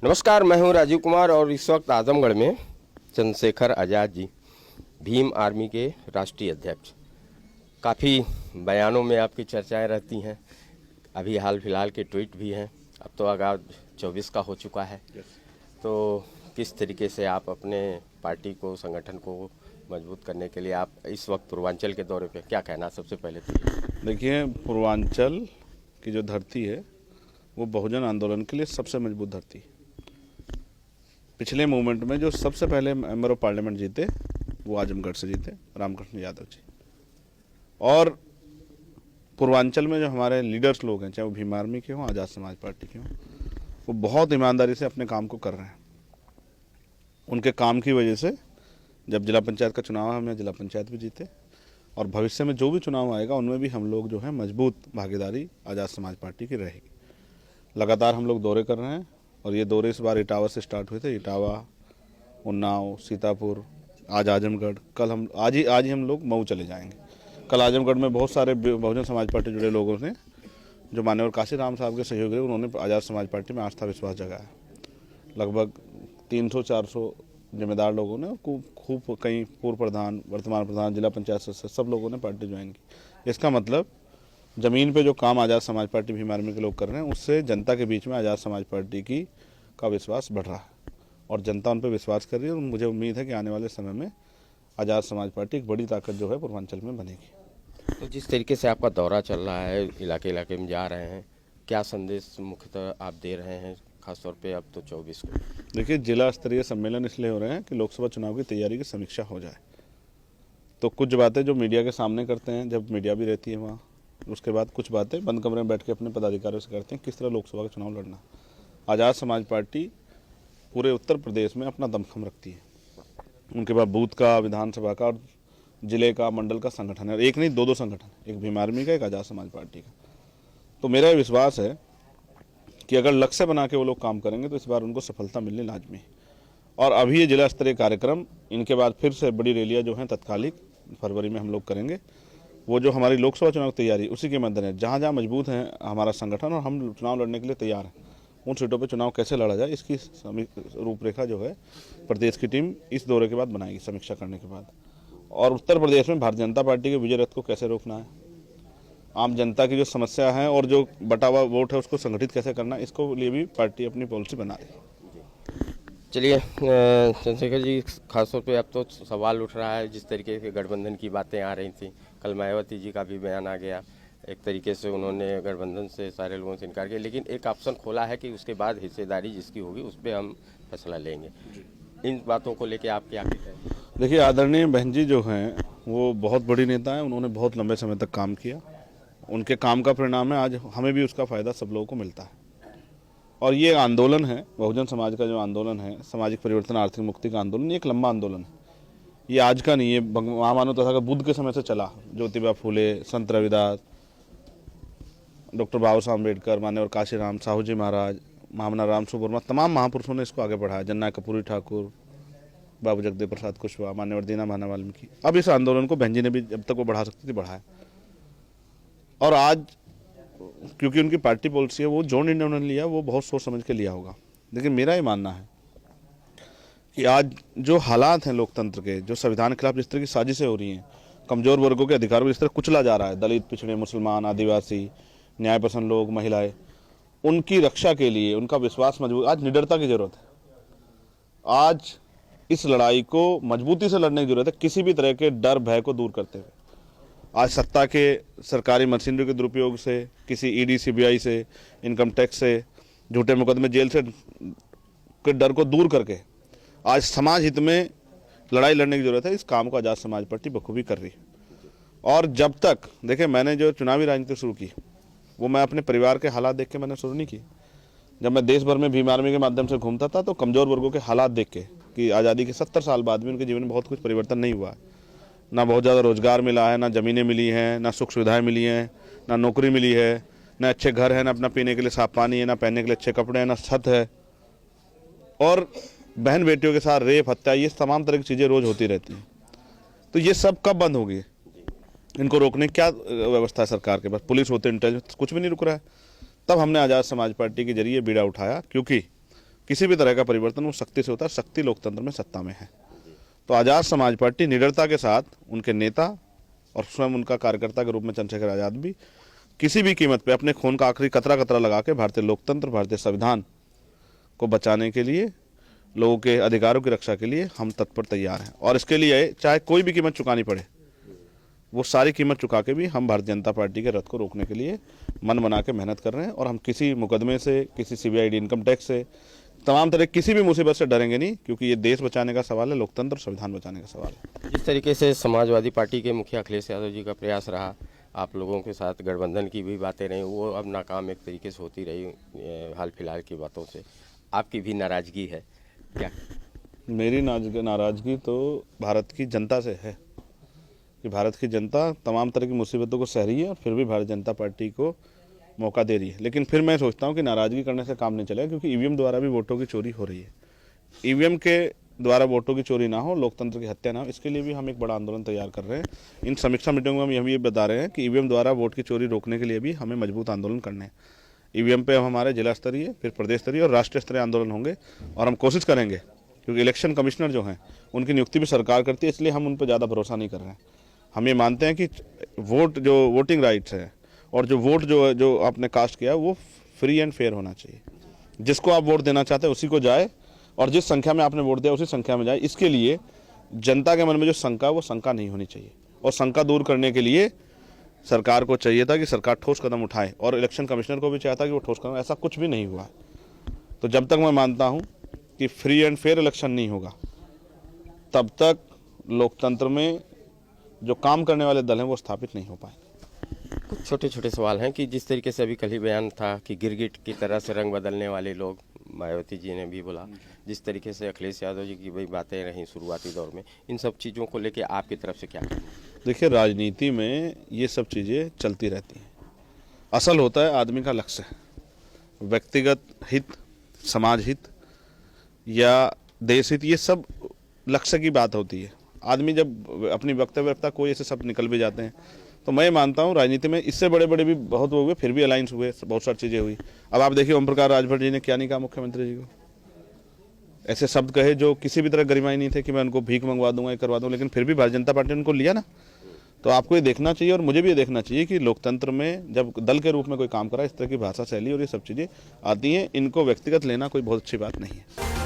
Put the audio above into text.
नमस्कार, मैं हूं राजीव कुमार और इस वक्त आजमगढ़ में चंद्रशेखर आज़ाद जी, भीम आर्मी के राष्ट्रीय अध्यक्ष। काफ़ी बयानों में आपकी चर्चाएं रहती हैं, अभी हाल फिलहाल के ट्वीट भी हैं। अब तो आगाज 24 का हो चुका है। तो किस तरीके से आप अपने पार्टी को, संगठन को मजबूत करने के लिए आप इस वक्त पूर्वांचल के दौरे पे क्या कहना सबसे पहले तो? देखिए, पूर्वांचल की जो धरती है वो बहुजन आंदोलन के लिए सबसे मजबूत धरती है। पिछले मूवमेंट में जो सबसे पहले मेंबर ऑफ पार्लियामेंट जीते वो आजमगढ़ से जीते, रामकृष्ण यादव जी। और पूर्वांचल में जो हमारे लीडर्स लोग हैं, चाहे वो भीम आर्मी के हों, आज़ाद समाज पार्टी के हों, वो बहुत ईमानदारी से अपने काम को कर रहे हैं। उनके काम की वजह से जब जिला पंचायत का चुनाव हमने जिला पंचायत भी जीते, और भविष्य में जो भी चुनाव आएगा उनमें भी हम लोग जो है मजबूत भागीदारी आज़ाद समाज पार्टी की रहेगी। लगातार हम लोग दौरे कर रहे हैं और ये दौरे इस बार इटावा से स्टार्ट हुए थे। इटावा, उन्नाव, सीतापुर, आज आजमगढ़, कल हम आज ही हम लोग मऊ चले जाएंगे। कल आजमगढ़ में बहुत सारे बहुजन समाज पार्टी जुड़े लोगों ने, जो माननीय काशी राम साहब के सहयोग रहे, उन्होंने आज़ाद समाज पार्टी में आस्था विश्वास जगाया। लगभग 300-400 जिम्मेदार लोगों ने, खूब कई पूर्व प्रधान, वर्तमान प्रधान, जिला पंचायत सदस्य, सब लोगों ने पार्टी ज्वाइन की। इसका मतलब ज़मीन पे जो काम आज़ाद समाज पार्टी भीम आर्मी के लोग कर रहे हैं, उससे जनता के बीच में आज़ाद समाज पार्टी का विश्वास बढ़ रहा है और जनता उन पर विश्वास कर रही है। और मुझे उम्मीद है कि आने वाले समय में आज़ाद समाज पार्टी एक बड़ी ताकत जो है पूर्वांचल में बनेगी। तो जिस तरीके से आपका दौरा चल रहा है, इलाके इलाके में जा रहे हैं, क्या संदेश मुख्यतः आप दे रहे हैं, खासतौर पे अब तो 24 को? देखिए, जिला स्तरीय सम्मेलन इसलिए हो रहे हैं कि लोकसभा चुनाव की तैयारी की समीक्षा हो जाए। तो कुछ बातें जो मीडिया के सामने करते हैं, जब मीडिया भी रहती है वहाँ, उसके बाद कुछ बातें बंद कमरे में बैठ के अपने पदाधिकारियों से करते हैं, किस तरह लोकसभा का चुनाव लड़ना। आज़ाद समाज पार्टी पूरे उत्तर प्रदेश में अपना दमखम रखती है। उनके पास बूथ का, विधानसभा का और जिले का, मंडल का संगठन है। एक नहीं, दो संगठन, एक भीम आर्मी का, एक आज़ाद समाज पार्टी का। तो मेरा विश्वास है कि अगर लक्ष्य बना के वो लोग काम करेंगे तो इस बार उनको सफलता मिलनी लाजमी है। और अभी ये जिला स्तरीय कार्यक्रम, इनके बाद फिर से बड़ी रैलियाँ जो हैं तत्कालिक फरवरी में हम लोग करेंगे। वो जो हमारी लोकसभा चुनाव तैयारी, उसी के मद्देनजर जहाँ जहाँ मजबूत है हमारा संगठन और हम चुनाव लड़ने के लिए तैयार हैं, उन सीटों पर चुनाव कैसे लड़ा जाए, इसकी रूपरेखा जो है प्रदेश की टीम इस दौरे के बाद बनाएगी, समीक्षा करने के बाद। और उत्तर प्रदेश में भारतीय जनता पार्टी के विजय रथ को कैसे रोकना है, आम जनता की जो समस्या है और जो बटा हुआ वोट है उसको संगठित कैसे करना, इसको लिए भी पार्टी अपनी पॉलिसी बना रही है। चलिए चंद्रशेखर जी, खासतौर पे अब तो सवाल उठ रहा है, जिस तरीके के गठबंधन की बातें आ रही थी, कल मायावती जी का भी बयान आ गया। एक तरीके से उन्होंने गठबंधन से सारे लोगों से इनकार किया, लेकिन एक ऑप्शन खोला है कि उसके बाद हिस्सेदारी जिसकी होगी उस पर हम फैसला लेंगे। इन बातों को लेके आप क्या कहते हैं? देखिए, आदरणीय बहन जी जो हैं वो बहुत बड़ी नेता हैं, उन्होंने बहुत लंबे समय तक काम किया। उनके काम का परिणाम है आज हमें भी उसका फ़ायदा सब लोगों को मिलता है। और ये आंदोलन है, बहुजन समाज का जो आंदोलन है, सामाजिक परिवर्तन, आर्थिक मुक्ति का आंदोलन, ये एक लंबा आंदोलन है। ये आज का नहीं है, महामानव तथा बुद्ध के समय से चला। ज्योतिबा फूले, संत रविदास, डॉक्टर बाबा साहब अम्बेडकर, मान्यवर काशी राम, साहू जी महाराज, महामना राम सुवर्मा, तमाम महापुरुषों ने इसको आगे बढ़ाया। जननायक कपूरी ठाकुर, बाबू जगदेव प्रसाद कुशवाहा, मान्यवर दीना भाना वाल्मीकि। अब इस आंदोलन को बहन जी ने भी जब तक वो बढ़ा सकती थी बढ़ाया। और आज क्योंकि उनकी पार्टी पॉलिसी है, वो जो निर्णय उन्होंने लिया वो बहुत सोच समझ के लिया होगा। लेकिन मेरा ये मानना है कि आज जो हालात हैं लोकतंत्र के, जो संविधान के खिलाफ जिस तरह की साजिशें हो रही हैं, कमजोर वर्गों के अधिकारों को जिस तरह कुचला जा रहा है, दलित, पिछड़े, मुसलमान, आदिवासी, न्याय पसंद लोग, महिलाएं, उनकी रक्षा के लिए उनका विश्वास मजबूत, आज निडरता की जरूरत है। आज इस लड़ाई को मजबूती से लड़ने की जरूरत है, किसी भी तरह के डर भय को दूर करते हुए। आज सत्ता के सरकारी मशीनरी के दुरुपयोग से, किसी ईडी सीबीआई से, इनकम टैक्स से, झूठे मुकदमे, जेल से के डर को दूर करके आज समाज हित में लड़ाई लड़ने की जरूरत है। इस काम को आज़ाद समाज पार्टी बखूबी कर रही है। और जब तक, देखिए, मैंने जो चुनावी राजनीति शुरू की वो मैं अपने परिवार के हालात देख के मैंने शुरू नहीं की। जब मैं देश भर में भीम आर्मी के माध्यम से घूमता था तो कमजोर वर्गों के हालात देख के, कि आज़ादी के 70 साल बाद भी उनके जीवन में बहुत कुछ परिवर्तन नहीं हुआ है, ना बहुत ज़्यादा रोजगार मिला है, ना ज़मीनें मिली हैं, ना सुख सुविधाएं मिली हैं, ना नौकरी मिली है, ना अच्छे घर है, ना अपना पीने के लिए साफ पानी है, ना पहनने के लिए अच्छे कपड़े हैं, ना छत है। और बहन बेटियों के साथ रेप, हत्या, ये तमाम तरह की चीज़ें रोज होती रहती हैं। तो ये सब कब बंद होगी? इनको रोकने की क्या व्यवस्था है सरकार के पास? पुलिस होते, इंटेलिजेंस, कुछ भी नहीं रुक रहा है। तब हमने आज़ाद समाज पार्टी के जरिए बीड़ा उठाया, क्योंकि किसी भी तरह का परिवर्तन वो शक्ति से होता है, शक्ति लोकतंत्र में सत्ता में है। तो आज़ाद समाज पार्टी निडरता के साथ, उनके नेता और स्वयं उनका कार्यकर्ता के रूप में चंद्रशेखर आज़ाद भी किसी भी कीमत पे अपने खून का आखिरी कतरा कतरा लगा के भारतीय लोकतंत्र, भारतीय संविधान को बचाने के लिए, लोगों के अधिकारों की रक्षा के लिए हम तत्पर तैयार हैं। और इसके लिए चाहे कोई भी कीमत चुकानी पड़े, वो सारी कीमत चुका के भी हम भारतीय जनता पार्टी के रथ को रोकने के लिए मन बना के मेहनत कर रहे हैं। और हम किसी मुकदमे से, किसी CBID इनकम टैक्स से, तमाम तरह किसी भी मुसीबत से डरेंगे नहीं, क्योंकि ये देश बचाने का सवाल है, लोकतंत्र और संविधान बचाने का सवाल है। जिस तरीके से समाजवादी पार्टी के मुखिया अखिलेश यादव जी का प्रयास रहा, आप लोगों के साथ गठबंधन की भी बातें रही, वो अब नाकाम एक तरीके से होती रही हाल फिलहाल की बातों से, आपकी भी नाराजगी है क्या? मेरी नाराजगी तो भारत की जनता से है कि भारत की जनता तमाम तरह की मुसीबतों को सह रही है और फिर भी भारतीय जनता पार्टी को मौका दे रही है। लेकिन फिर मैं सोचता हूं कि नाराजगी करने से काम नहीं चलेगा, क्योंकि EVM द्वारा भी वोटों की चोरी हो रही है। EVM के द्वारा वोटों की चोरी ना हो, लोकतंत्र की हत्या ना हो, इसके लिए भी हम एक बड़ा आंदोलन तैयार कर रहे हैं। इन समीक्षा मीटिंगों में हम ये बता रहे हैं कि EVM द्वारा वोट की चोरी रोकने के लिए भी हमें मजबूत आंदोलन करने हैं। EVM पे हमारे जिला स्तरीय, फिर प्रदेश स्तरीय और राष्ट्रीय स्तरीय आंदोलन होंगे। और हम कोशिश करेंगे, क्योंकि इलेक्शन कमिश्नर जो हैं उनकी नियुक्ति भी सरकार करती है, इसलिए हम उन पर ज़्यादा भरोसा नहीं कर रहे हैं। हम ये मानते हैं कि वोटिंग राइट्स है और जो वोट जो आपने कास्ट किया वो फ्री एंड फेयर होना चाहिए। जिसको आप वोट देना चाहते हैं उसी को जाए, और जिस संख्या में आपने वोट दिया उसी संख्या में जाए। इसके लिए जनता के मन में जो शंका है वो शंका नहीं होनी चाहिए। और शंका दूर करने के लिए सरकार को चाहिए था कि सरकार ठोस कदम उठाए, और इलेक्शन कमिश्नर को भी चाहिए था कि वो ठोस कदम, ऐसा कुछ भी नहीं हुआ। तो जब तक मैं मानता हूँ कि फ्री एंड फेयर इलेक्शन नहीं होगा, तब तक लोकतंत्र में जो काम करने वाले दल हैं वो स्थापित नहीं हो पाए। कुछ छोटे छोटे सवाल हैं कि जिस तरीके से अभी कल ही बयान था कि गिरगिट की तरह से रंग बदलने वाले लोग, मायावती जी ने भी बोला, जिस तरीके से अखिलेश यादव जी की भी बातें रहीं शुरुआती दौर में, इन सब चीज़ों को लेके आपकी तरफ से क्या कहना है? देखिए, राजनीति में ये सब चीज़ें चलती रहती हैं। असल होता है आदमी का लक्ष्य, व्यक्तिगत हित, समाज हित या देश हित, ये सब लक्ष्य की बात होती है। आदमी जब अपनी वक्तव्य रखता, कोई ऐसे शब्द निकल भी जाते हैं। तो मैं मानता हूँ राजनीति में इससे बड़े बड़े भी बहुत हुए, फिर भी अलायंस हुए, बहुत सारी चीज़ें हुई। अब आप देखिए, ओम प्रकाश राजभर जी ने क्या नहीं कहा मुख्यमंत्री जी को, ऐसे शब्द कहे जो किसी भी तरह गरिमाई नहीं थे कि मैं उनको भीख मंगवा दूंगा, ये करवा दूंगा, लेकिन फिर भी भारतीय जनता पार्टी ने उनको लिया ना। तो आपको ये देखना चाहिए और मुझे भी ये देखना चाहिए कि लोकतंत्र में जब दल के रूप में कोई काम करा, इस तरह की भाषा शैली और ये सब चीज़ें आती हैं, इनको व्यक्तिगत लेना कोई बहुत अच्छी बात नहीं है।